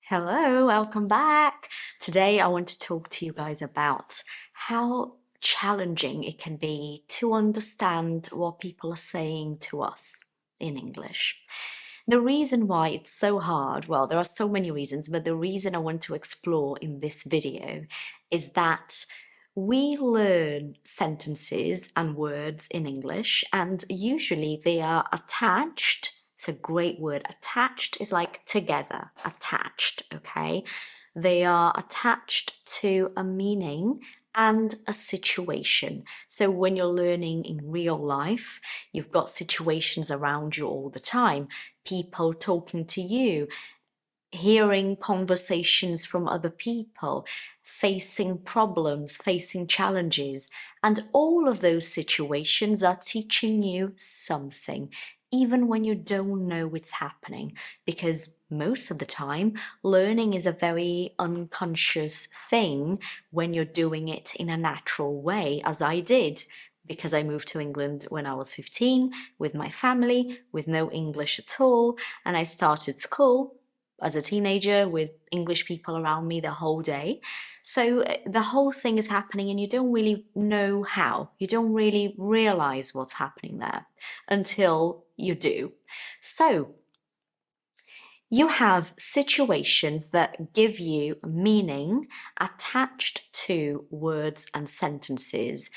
Hello, welcome back. Today I want to talk to you guys about how challenging it can be to understand what people are saying to us in English. The reason why it's so hard, well, there are so many reasons, but the reason I want to explore in this video is that we learn sentences and words in English, and usually they are attached. It's a great word. Attached is like together, attached, okay? They are attached to a meaning and a situation. So when you're learning in real life, you've got situations around you all the time, people talking to you, hearing conversations from other people, facing problems, facing challenges. And all of those situations are teaching you something, even when you don't know what's happening. Because most of the time, learning is a very unconscious thing when you're doing it in a natural way, as I did. Because I moved to England when I was 15 with my family, with no English at all, and I started school as a teenager with English people around me the whole day. So the whole thing is happening and you don't really know how. You don't really realize what's happening there until you do. So you have situations that give you meaning attached to words and sentences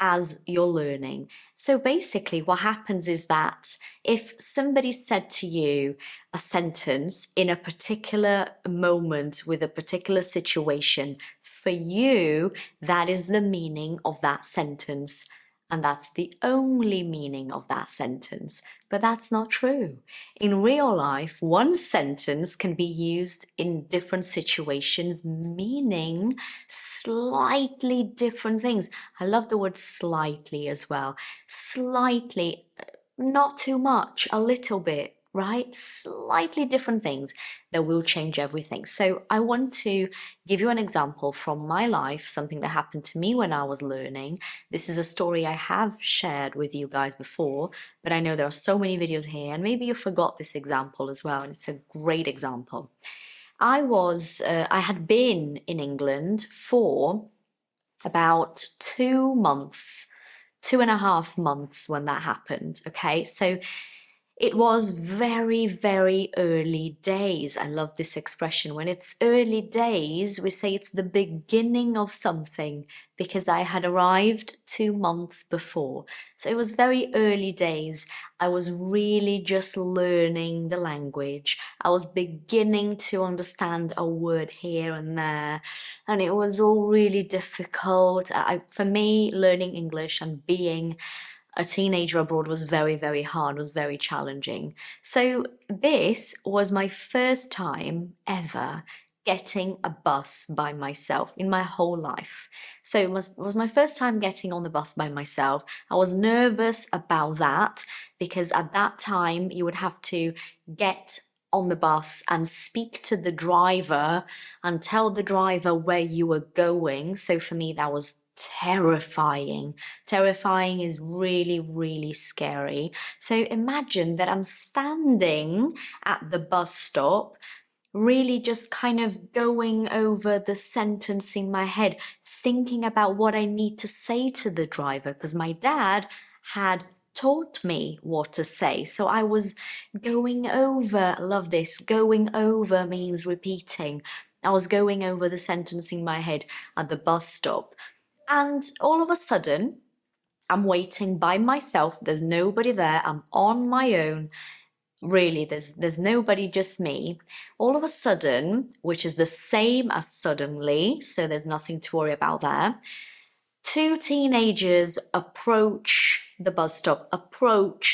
as you're learning. So basically, what happens is that if somebody said to you a sentence in a particular moment with a particular situation, for you, that is the meaning of that sentence. And that's the only meaning of that sentence. But that's not true. In real life, one sentence can be used in different situations, meaning slightly different things. I love the word slightly as well. Slightly, not too much, a little bit, right? Slightly different things that will change everything. So I want to give you an example from my life, something that happened to me when I was learning. This is a story I have shared with you guys before, but I know there are so many videos here, and maybe you forgot this example as well, and it's a great example. I had been in England for about 2 months, 2.5 months when that happened. Okay, so it was very, very early days. I love this expression. When it's early days, we say it's the beginning of something because I had arrived 2 months before. So it was very early days. I was really just learning the language. I was beginning to understand a word here and there. And it was all really difficult. For me, learning English and being a teenager abroad was very, very hard, was very challenging. So this was my first time ever getting a bus by myself in my whole life. So it was my first time getting on the bus by myself. I was nervous about that because at that time you would have to get on the bus and speak to the driver and tell the driver where you were going. So for me, that was terrifying. Terrifying is really, really scary. So imagine that I'm standing at the bus stop, really just kind of going over the sentence in my head, thinking about what I need to say to the driver, because my dad had taught me what to say. So I was going over, love this, going over means repeating. I was going over the sentence in my head at the bus stop. And all of a sudden, I'm waiting by myself. There's nobody there. I'm on my own. Really, there's nobody, just me. All of a sudden, which is the same as suddenly, so there's nothing to worry about there. Two teenagers approach the bus stop.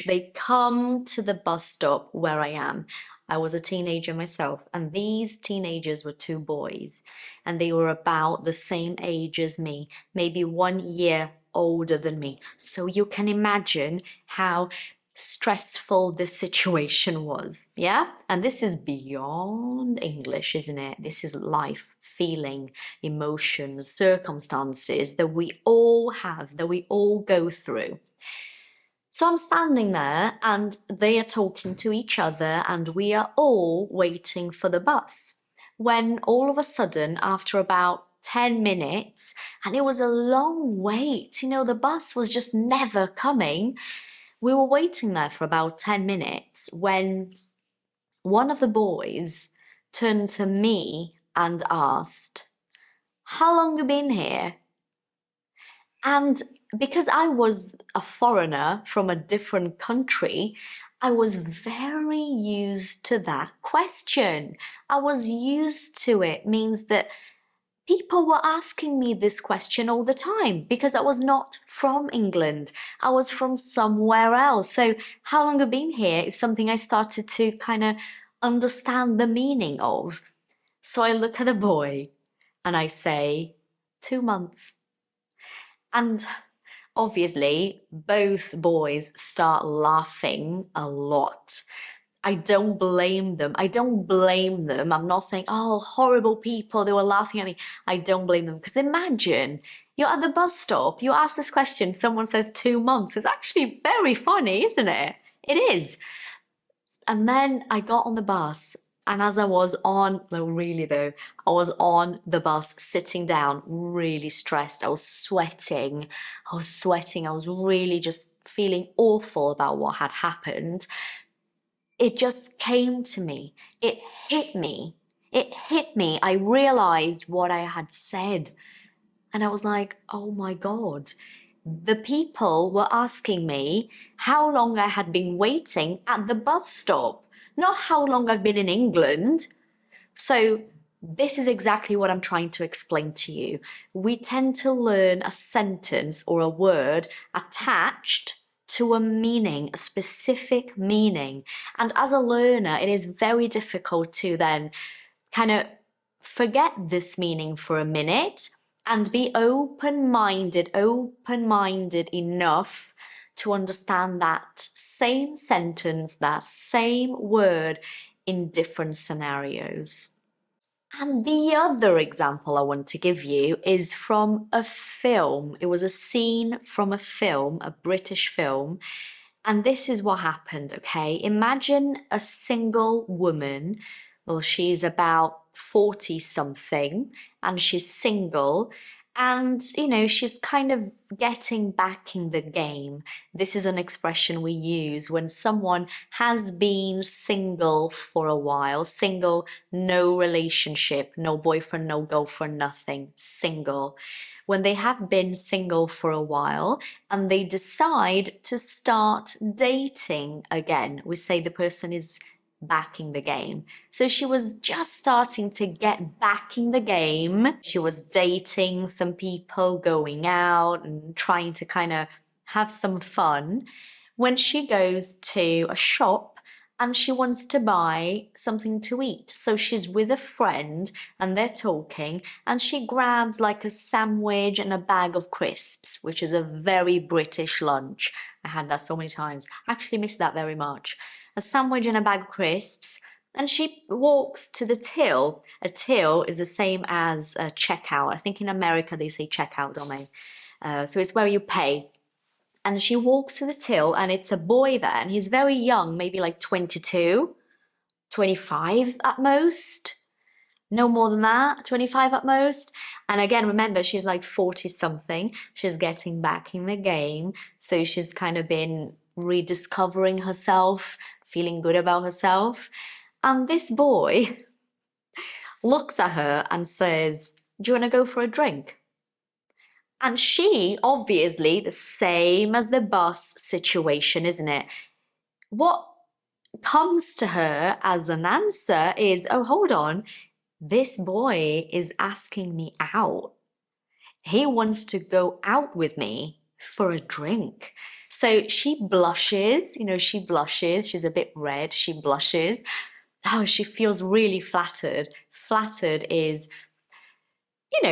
They come to the bus stop where I am. I was a teenager myself, and these teenagers were two boys, and they were about the same age as me, maybe 1 year older than me. So you can imagine how stressful this situation was, yeah? And this is beyond English, isn't it? This is life, feeling, emotions, circumstances that we all have, that we all go through. So I'm standing there and they are talking to each other and we are all waiting for the bus. when all of a sudden, after about 10 minutes, and it was a long wait, you know, the bus was just never coming. We were waiting there for about 10 minutes when one of the boys turned to me and asked, "How long you been here?" And because I was a foreigner from a different country, I was very used to that question. I was used to it, means that people were asking me this question all the time because I was not from England. I was from somewhere else. So how long have you been here is something I started to kind of understand the meaning of. So I look at the boy and I say, 2 months. And obviously, both boys start laughing a lot. I don't blame them. I don't blame them. I'm not saying, oh, horrible people, they were laughing at me. I don't blame them. Because imagine you're at the bus stop, you ask this question, someone says 2 months. It's actually very funny, isn't it? It is. And then I got on the bus, and as I was on, no, really though, I was on the bus sitting down, really stressed. I was sweating. I was really just feeling awful about what had happened. It just came to me. It hit me. It hit me. I realized what I had said. And I was like, oh my God. The people were asking me how long I had been waiting at the bus stop, not how long I've been in England. So this is exactly what I'm trying to explain to you. We tend to learn a sentence or a word attached to a meaning, a specific meaning. And as a learner, it is very difficult to then kind of forget this meaning for a minute and be open-minded enough to understand that same sentence, that same word in different scenarios. And the other example I want to give you is from a film. It was a scene from a film, a British film. And this is what happened, okay? Imagine a single woman. Well, she's about 40 something and she's single. And, you know, she's kind of getting back in the game. This is an expression we use when someone has been single for a while. Single, no relationship, no boyfriend, no girlfriend, nothing. Single. When they have been single for a while and they decide to start dating again, we say the person is back in the game. So she was just starting to get back in the game. She was dating some people, going out and trying to kind of have some fun when she goes to a shop and she wants to buy something to eat. So she's with a friend and they're talking and she grabs like a sandwich and a bag of crisps, which is a very British lunch. I had that so many times. I actually miss that very much. A sandwich and a bag of crisps, and she walks to the till. A till is the same as a checkout. I think in America they say checkout, don't they? So it's where you pay. And she walks to the till and it's a boy there and he's very young, maybe like 22, 25 at most. No more than that, 25 at most. And again, remember, she's like 40 something. She's getting back in the game. So she's kind of been rediscovering herself, feeling good about herself. And this boy looks at her and says, "Do you want to go for a drink?" And she, obviously, the same as the bus situation, isn't it? What comes to her as an answer is, oh, hold on, this boy is asking me out. He wants to go out with me for a drink. So she blushes, she blushes. She's a bit red. She blushes. Oh, she feels really flattered. Flattered is,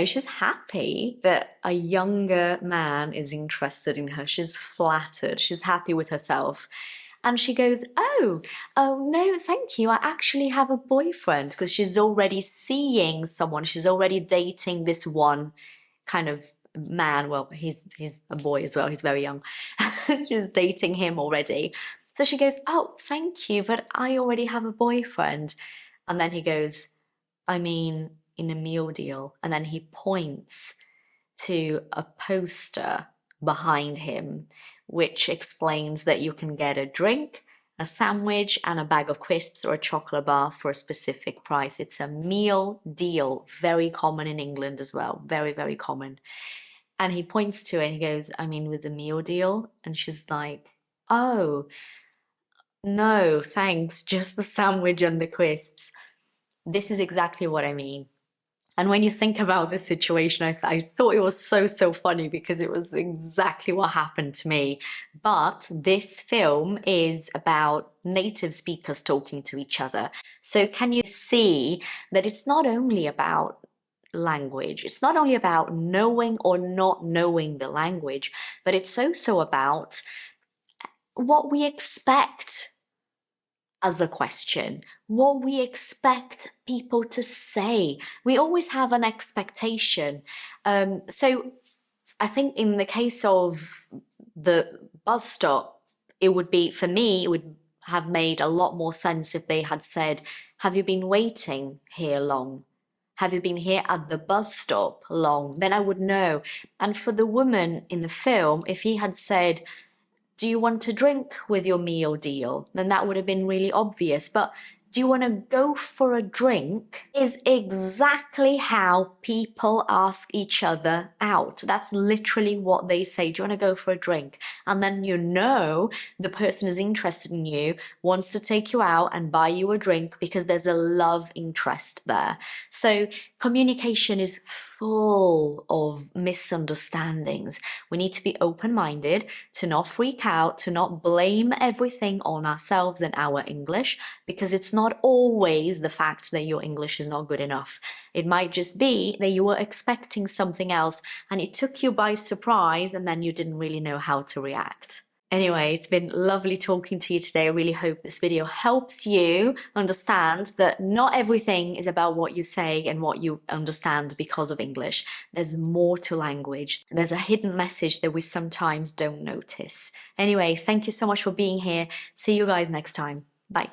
she's happy that a younger man is interested in her. She's flattered. She's happy with herself. And she goes, oh, no, thank you. I actually have a boyfriend, because she's already seeing someone. She's already dating this one kind of man. Well, he's a boy as well. He's very young. She's dating him already. So she goes, oh, thank you, but I already have a boyfriend. And then he goes, I mean, in a meal deal. And then he points to a poster behind him, which explains that you can get a drink, a sandwich, and a bag of crisps or a chocolate bar for a specific price. It's a meal deal, very common in England as well, very, very common. And he points to it and he goes, I mean, with the meal deal. And she's like, oh, no, thanks, just the sandwich and the crisps. This is exactly what I mean. And when you think about this situation, I thought it was so, so funny because it was exactly what happened to me. But this film is about native speakers talking to each other. So can you see that it's not only about language, it's not only about knowing or not knowing the language, but it's also about what we expect as a question, what we expect people to say. We always have an expectation. So I think in the case of the bus stop, it would be, for me, it would have made a lot more sense if they had said, have you been waiting here long? Have you been here at the bus stop long? Then I would know. And for the woman in the film, if he had said, do you want to drink with your meal deal? Then that would have been really obvious. But do you want to go for a drink is exactly how people ask each other out. That's literally what they say. Do you want to go for a drink? And then you know the person is interested in you, wants to take you out and buy you a drink because there's a love interest there. So communication is full of misunderstandings. We need to be open-minded, to not freak out, to not blame everything on ourselves and our English, because it's not always the fact that your English is not good enough. It might just be that you were expecting something else and it took you by surprise and then you didn't really know how to react. Anyway, it's been lovely talking to you today. I really hope this video helps you understand that not everything is about what you say and what you understand because of English. There's more to language. There's a hidden message that we sometimes don't notice. Anyway, thank you so much for being here. See you guys next time. Bye.